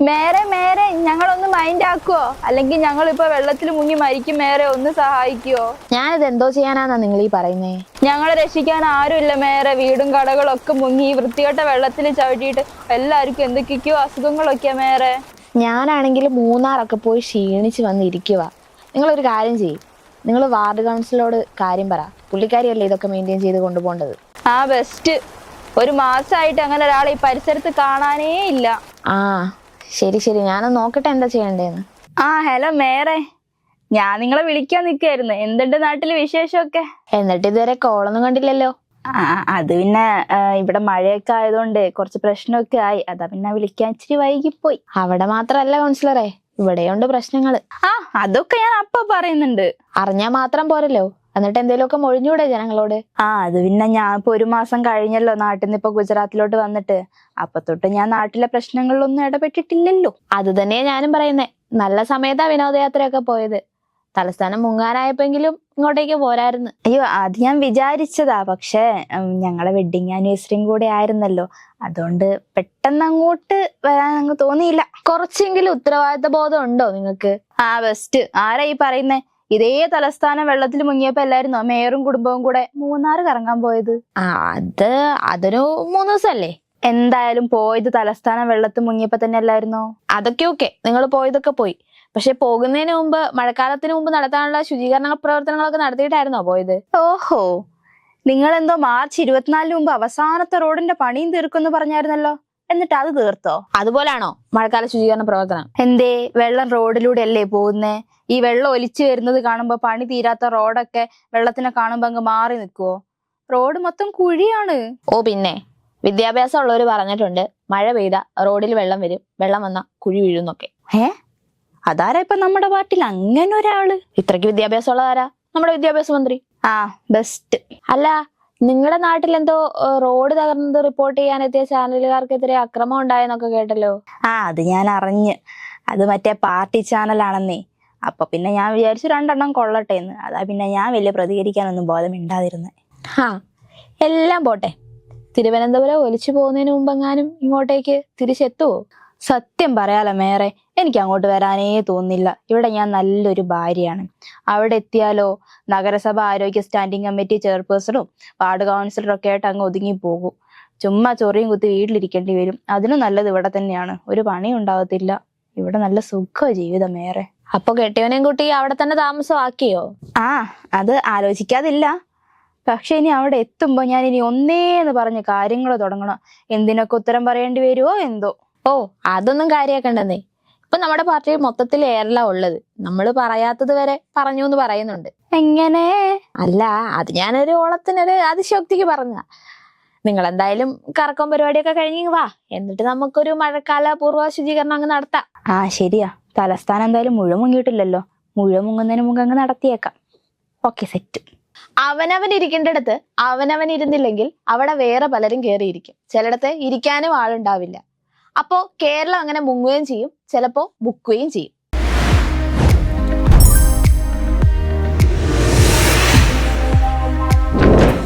മേരെ മേരെ ഞങ്ങളൊന്ന് മൈൻഡ് ആക്കുവോ? അല്ലെങ്കിൽ ഞങ്ങളിപ്പോ വെള്ളത്തിൽ മുങ്ങി മരിക്കും. മേരെ ഒന്ന് സഹായിക്കുവോ? ഞാനിത് എന്തോ ചെയ്യാനാന്നാ നിങ്ങൾ ഈ പറയുന്നേ? ഞങ്ങളെ രക്ഷിക്കാൻ ആരുമില്ല മേരെ. വീടും കടകളൊക്കെ മുങ്ങി വൃത്തികെട്ട വെള്ളത്തിൽ ചവിട്ടിയിട്ട് എല്ലാവർക്കും എന്തൊക്കെയൊക്കെയോ അസുഖങ്ങളൊക്കെയാ മേരെ. ഞാനാണെങ്കിൽ മൂന്നാറൊക്കെ പോയി ക്ഷീണിച്ച് വന്നിരിക്കുക. നിങ്ങളൊരു കാര്യം ചെയ്യും, നിങ്ങൾ വാർഡ് കൗൺസിലോട് കാര്യം പറ. പുള്ളിക്കാരിയല്ലേ ഇതൊക്കെ മെയിൻറ്റെയിൻ ചെയ്ത് കൊണ്ടുപോകേണ്ടത്. ആ ബെസ്റ്റ്. ഒരു മാസമായിട്ട് അങ്ങനെ ഒരാളെ ഈ പരിസരത്ത് കാണാനേ ഇല്ല. ആ ശരി ശരി, ഞാനൊന്ന് നോക്കട്ടെ എന്താ ചെയ്യണ്ടേന്ന്. ഹലോ മേരെ, ഞാൻ നിങ്ങളെ വിളിക്കാൻ നിൽക്കായിരുന്നു. എന്തുണ്ട് നാട്ടില് വിശേഷമൊക്കെ? എന്നിട്ട് ഇതുവരെ കോളൊന്നും കണ്ടില്ലല്ലോ. അത് പിന്നെ ഇവിടെ മഴയൊക്കെ ആയതുകൊണ്ട് കുറച്ച് പ്രശ്നമൊക്കെ ആയി. അതാ പിന്നെ വിളിക്കാൻ ഇച്ചിരി വൈകിപ്പോയി. അവിടെ മാത്രല്ല കൗൺസിലറെ, ഇവിടെയുണ്ട് പ്രശ്നങ്ങള്. അതൊക്കെ ഞാൻ അപ്പൊ പറയുന്നുണ്ട്. അറിഞ്ഞാ മാത്രം പോരല്ലോ, എന്നിട്ട് എന്തേലുമൊക്കെ മൊഴിഞ്ഞൂടെ ജനങ്ങളോട്? അത് പിന്നെ ഞാൻ ഇപ്പൊ ഒരു മാസം കഴിഞ്ഞല്ലോ നാട്ടിൽ നിന്ന് ഇപ്പൊ ഗുജറാത്തിലോട്ട് വന്നിട്ട്. അപ്പൊ തൊട്ട് ഞാൻ നാട്ടിലെ പ്രശ്നങ്ങളിലൊന്നും ഇടപെട്ടിട്ടില്ലല്ലോ. അത് തന്നെയാ ഞാനും പറയുന്നേ. നല്ല സമയത്താ വിനോദയാത്രയൊക്കെ പോയത്. തലസ്ഥാനം മുങ്ങാനായപ്പോങ്കിലും ഇങ്ങോട്ടേക്ക് പോരായിരുന്നു. അയ്യോ, അത് ഞാൻ വിചാരിച്ചതാ. പക്ഷെ ഞങ്ങളെ വെഡിങ് ആനിവേഴ്സറിയും കൂടെ ആയിരുന്നല്ലോ, അതുകൊണ്ട് പെട്ടെന്ന് അങ്ങോട്ട് വരാൻ അങ്ങ് തോന്നിയില്ല. കുറച്ചെങ്കിലും ഉത്തരവാദിത്ത ബോധം ഉണ്ടോ നിങ്ങൾക്ക്? ബെസ്റ്റ്. ആരാ ഈ പറയുന്നേ? ഇതേ തലസ്ഥാനം വെള്ളത്തിൽ മുങ്ങിയപ്പോ എല്ലായിരുന്നോ മേയറും കുടുംബവും കൂടെ മൂന്നാറ് കറങ്ങാൻ പോയത്? അതൊരു 3 ദിവസമല്ലേ. എന്തായാലും പോയത് തലസ്ഥാനം വെള്ളത്തിൽ മുങ്ങിയപ്പോ തന്നെ അല്ലായിരുന്നോ? അതൊക്കെ ഓക്കെ, നിങ്ങൾ പോയതൊക്കെ പോയി. പക്ഷെ പോകുന്നതിന് മുമ്പ്, മഴക്കാലത്തിന് മുമ്പ് നടത്താനുള്ള ശുചീകരണ പ്രവർത്തനങ്ങളൊക്കെ നടത്തിയിട്ടായിരുന്നോ പോയത്? ഓഹോ, നിങ്ങൾ എന്തോ March 24 മുമ്പ് അവസാനത്തെ റോഡിന്റെ പണിയും തീർക്കുമെന്ന് പറഞ്ഞായിരുന്നല്ലോ. എന്നിട്ട് അത് തീർത്തോ? അതുപോലാണോ മഴക്കാല ശുചീകരണ പ്രവർത്തനം? എന്തേ, വെള്ളം റോഡിലൂടെ അല്ലേ പോകുന്നേ? ഈ വെള്ളം ഒലിച്ചു വരുന്നത് കാണുമ്പോ പണി തീരാത്ത റോഡൊക്കെ വെള്ളത്തിനെ കാണുമ്പോ അങ്ങ് മാറി നിൽക്കുവോ? റോഡ് മൊത്തം കുഴിയാണ്. ഓ പിന്നെ, വിദ്യാഭ്യാസം ഉള്ളവര് പറഞ്ഞിട്ടുണ്ട് മഴ പെയ്ത റോഡിൽ വെള്ളം വരും, വെള്ളം വന്ന കുഴി വീഴുന്നൊക്കെ. അതാരാ ഇപ്പൊ നമ്മുടെ പാർട്ടിയിൽ അങ്ങനെ ഒരാള്? ഇത്രയ്ക്ക് വിദ്യാഭ്യാസം ഉള്ളതാരാ? നമ്മുടെ വിദ്യാഭ്യാസ മന്ത്രി. ബെസ്റ്റ്. അല്ല, നിങ്ങളുടെ നാട്ടിൽ എന്തോ റോഡ് തകർന്നത് റിപ്പോർട്ട് ചെയ്യാനെത്തിയ ചാനലുകാർക്കെതിരെ അക്രമം ഉണ്ടായെന്നൊക്കെ കേട്ടല്ലോ. അത് ഞാൻ അറിഞ്ഞ്. അത് മറ്റേ പാർട്ടി ചാനലാണെന്നേ. അപ്പൊ പിന്നെ ഞാൻ വിചാരിച്ചു 2 എണ്ണം കൊള്ളട്ടെ എന്ന്. അതാ പിന്നെ ഞാൻ വലിയ പ്രതികരിക്കാനൊന്നും ബോധമിണ്ടാതിരുന്നേ. എല്ലാം പോട്ടെ, തിരുവനന്തപുരം ഒലിച്ചു പോകുന്നതിന് മുമ്പെങ്ങാനും ഇങ്ങോട്ടേക്ക് തിരിച്ചെത്തുവോ? സത്യം പറയാലോ മേറെ, എനിക്ക് അങ്ങോട്ട് വരാനേ തോന്നില്ല. ഇവിടെ ഞാൻ നല്ലൊരു ഭാര്യയാണ്. അവിടെ എത്തിയാലോ നഗരസഭ ആരോഗ്യ സ്റ്റാൻഡിംഗ് കമ്മിറ്റി ചെയർപേഴ്സണും വാർഡ് കൗൺസിലറും ഒക്കെ ആയിട്ട് അങ്ങ് ഒതുങ്ങി പോകും. ചുമ്മാ ചൊറിയും കുത്തി വീട്ടിലിരിക്കേണ്ടി വരും. അതിനും നല്ലത് ഇവിടെ തന്നെയാണ്. ഒരു പണി ഉണ്ടാവത്തില്ല. ഇവിടെ നല്ല സുഖ ജീവിതം മേറെ. അപ്പൊ കെട്ടിയവനെയും കൂട്ടി അവിടെ തന്നെ താമസമാക്കിയോ? അത് ആലോചിക്കാതില്ല. പക്ഷെ ഇനി അവിടെ എത്തുമ്പോ ഞാൻ ഇനി ഒന്നേന്ന് പറഞ്ഞ് കാര്യങ്ങൾ തുടങ്ങണം. എന്തിനൊക്കെ ഉത്തരം പറയേണ്ടി വരുമോ എന്തോ. അതൊന്നും കാര്യാക്കണ്ടെന്നേ. ഇപ്പൊ നമ്മുടെ പാർട്ടിയിൽ മൊത്തത്തിൽ ഏറല ഉള്ളത്. നമ്മൾ പറയാത്തത് വരെ പറഞ്ഞു എന്ന് പറയുന്നുണ്ട്. എങ്ങനെ? അല്ല, അത് ഞാനൊരു ഓളത്തിനൊരു അതിശോക്തിക്ക് പറഞ്ഞ. നിങ്ങൾ എന്തായാലും കറക്കം പരിപാടിയൊക്കെ കഴിഞ്ഞ് വാ, എന്നിട്ട് നമുക്കൊരു മഴക്കാല പൂർവ്വ ശുചീകരണം അങ്ങ് നടത്താം. ശരിയാ. തലസ്ഥാനം എന്തായാലും മുഴുവൻ മുങ്ങിയിട്ടില്ലല്ലോ. മുഴുവൻ മുങ്ങുന്നതിന് മുമ്പ് അങ്ങ് നടത്തിയേക്കാം. Okay, set. അവനവൻ ഇരിക്കേണ്ടിടത്ത് അവനവൻ ഇരുന്നില്ലെങ്കിൽ അവിടെ വേറെ പലരും കയറിയിരിക്കും. ചിലയിടത്ത് ഇരിക്കാനും ആളുണ്ടാവില്ല. അപ്പോ കേരളം അങ്ങനെ മുങ്ങുകയും ചെയ്യും, ചിലപ്പോ മുക്കുകയും ചെയ്യും.